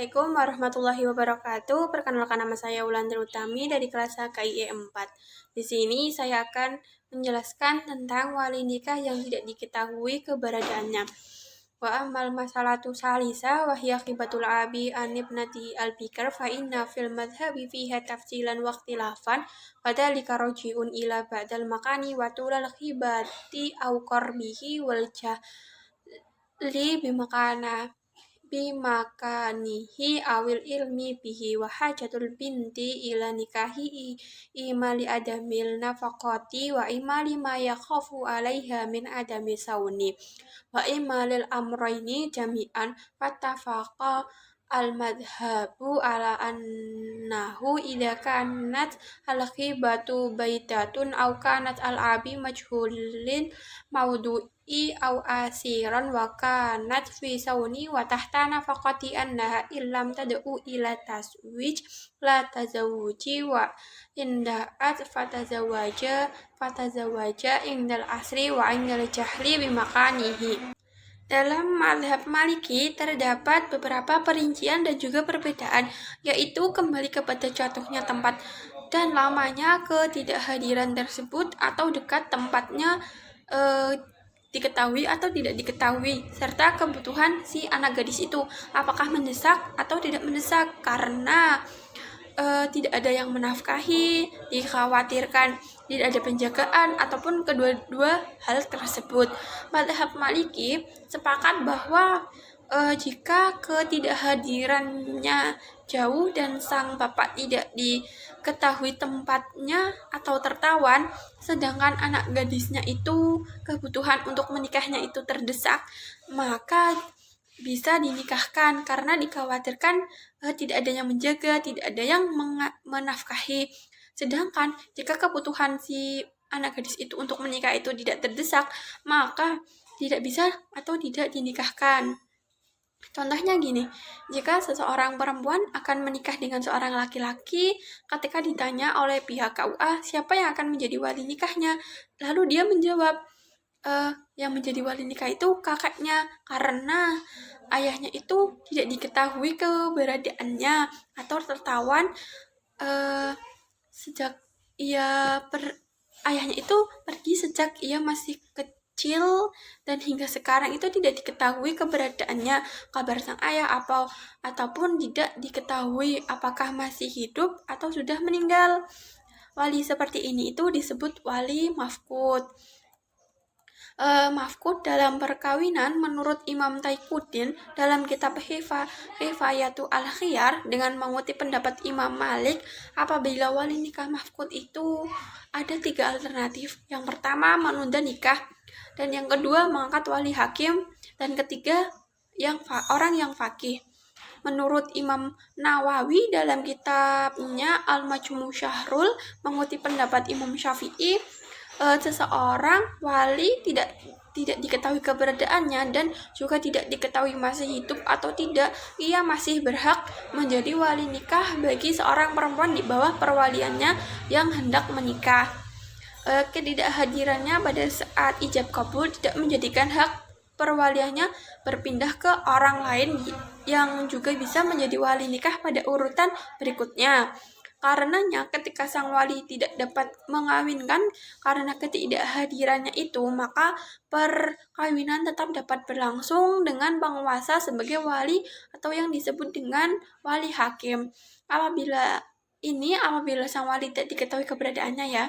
Assalamualaikum warahmatullahi wabarakatuh. Perkenalkan, nama saya Wulandari Utami dari kelas KIE 4. Di sini saya akan menjelaskan tentang wali nikah yang tidak diketahui keberadaannya. Wa amal masalatu salisa wa hiya khibatul abi an ibnati al-bikr fa inna fil madhhabi fiha tafsilan wa ikhtilafan wa dzalika raji'un ila ba'dal makani wa tulal khibati aw qarbihi wal jahli bimakanihi awil ilmi bihi wa hajatul binti ila nikahi imali adamil nafaqati wa imali ma yakhafu alaiha min adami sauni wa imalil amrayni jami'an fattafaqa al-madhabu ala annahu idha kanat al-khibatu baitatun aw kanat al-abi majhulin maudu'i aw asiran wa kanat fi sauni wa tahta nafaqati annaha illam tad'u ila taswij la tazawuji wa inda'at fatazawaja indal asri wa indal jahli bimakanihi. Dalam mazhab Maliki terdapat beberapa perincian dan juga perbedaan, yaitu kembali kepada jatuhnya tempat dan lamanya ketidakhadiran tersebut atau dekat tempatnya diketahui atau tidak diketahui, serta kebutuhan si anak gadis itu apakah mendesak atau tidak mendesak, karena tidak ada yang menafkahi, dikhawatirkan tidak ada penjagaan, ataupun kedua-dua hal tersebut. Mazhab Maliki sepakat bahwa jika ketidakhadirannya jauh dan sang bapak tidak diketahui tempatnya atau tertawan, sedangkan anak gadisnya itu kebutuhan untuk menikahnya itu terdesak, maka bisa dinikahkan karena dikhawatirkan tidak ada yang menjaga, tidak ada yang menafkahi. Sedangkan jika kebutuhan si anak gadis itu untuk menikah itu tidak terdesak, maka tidak bisa atau tidak dinikahkan. Contohnya gini, jika seseorang perempuan akan menikah dengan seorang laki-laki, ketika ditanya oleh pihak KUA siapa yang akan menjadi wali nikahnya, lalu dia menjawab, yang menjadi wali nikah itu kakaknya, karena ayahnya itu tidak diketahui keberadaannya atau tertawan sejak ayahnya itu pergi sejak ia masih kecil, dan hingga sekarang itu tidak diketahui keberadaannya, kabar sang ayah ataupun tidak diketahui apakah masih hidup atau sudah meninggal. Wali seperti ini itu disebut wali mafqud. Mafqud dalam perkawinan menurut Imam Taiquddin dalam kitab Hifayatu al-Khiyar dengan mengutip pendapat Imam Malik, apabila wali nikah mafqud itu ada 3 alternatif. Yang pertama menunda nikah, dan yang kedua mengangkat wali hakim, dan ketiga orang yang faqih. Menurut Imam Nawawi dalam kitabnya Al-Majmu' Syahrul mengutip pendapat Imam Syafi'i, seseorang wali tidak diketahui keberadaannya dan juga tidak diketahui masih hidup atau tidak, ia masih berhak menjadi wali nikah bagi seorang perempuan di bawah perwaliannya yang hendak menikah. Ketidakhadirannya pada saat ijab kabul tidak menjadikan hak perwaliannya berpindah ke orang lain yang juga bisa menjadi wali nikah pada urutan berikutnya. Karenanya ketika sang wali tidak dapat mengawinkan karena ketidakhadirannya itu, maka perkawinan tetap dapat berlangsung dengan penguasa sebagai wali atau yang disebut dengan wali hakim. Apabila sang wali tidak diketahui keberadaannya ya.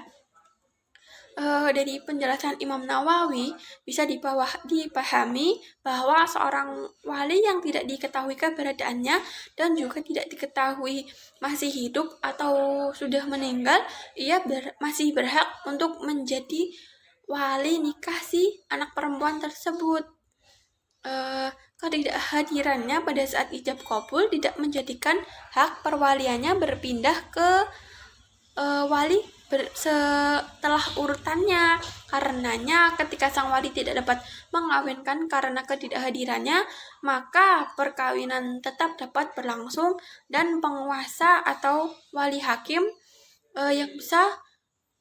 Dari penjelasan Imam Nawawi bisa dipahami bahwa seorang wali yang tidak diketahui keberadaannya dan juga tidak diketahui masih hidup atau sudah meninggal, ia masih berhak untuk menjadi wali nikah si anak perempuan tersebut. Ketidakhadirannya pada saat ijab kabul tidak menjadikan hak perwaliannya berpindah ke wali setelah urutannya. Karenanya ketika sang wali tidak dapat mengawinkan karena ketidakhadirannya, maka perkawinan tetap dapat berlangsung dan penguasa atau wali hakim yang bisa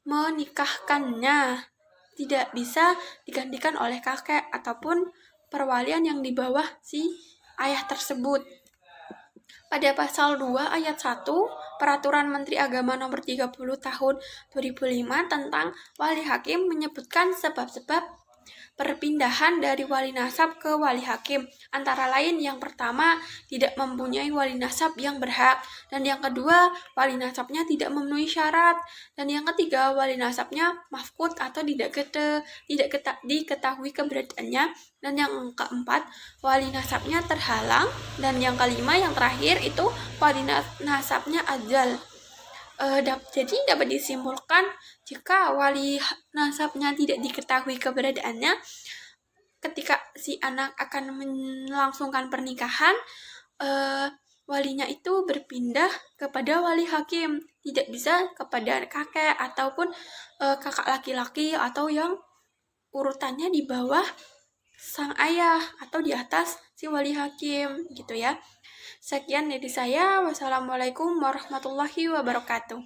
menikahkannya tidak bisa digantikan oleh kakek ataupun perwalian yang di bawah si ayah tersebut. Pada pasal 2 ayat 1 Peraturan Menteri Agama Nomor 30 Tahun 2005 tentang wali hakim menyebutkan sebab-sebab perpindahan dari wali nasab ke wali hakim, antara lain yang pertama, tidak mempunyai wali nasab yang berhak, dan yang kedua, wali nasabnya tidak memenuhi syarat, dan yang ketiga, wali nasabnya mafkud atau tidak diketahui keberadaannya, dan yang keempat, wali nasabnya terhalang, dan yang kelima, yang terakhir itu wali nasabnya ajal. Jadi dapat disimpulkan jika wali nasabnya tidak diketahui keberadaannya, ketika si anak akan melangsungkan pernikahan, walinya itu berpindah kepada wali hakim, tidak bisa kepada kakek ataupun kakak laki-laki atau yang urutannya di bawah sang ayah atau di atas si wali hakim gitu ya. Sekian dari saya. Wassalamualaikum warahmatullahi wabarakatuh.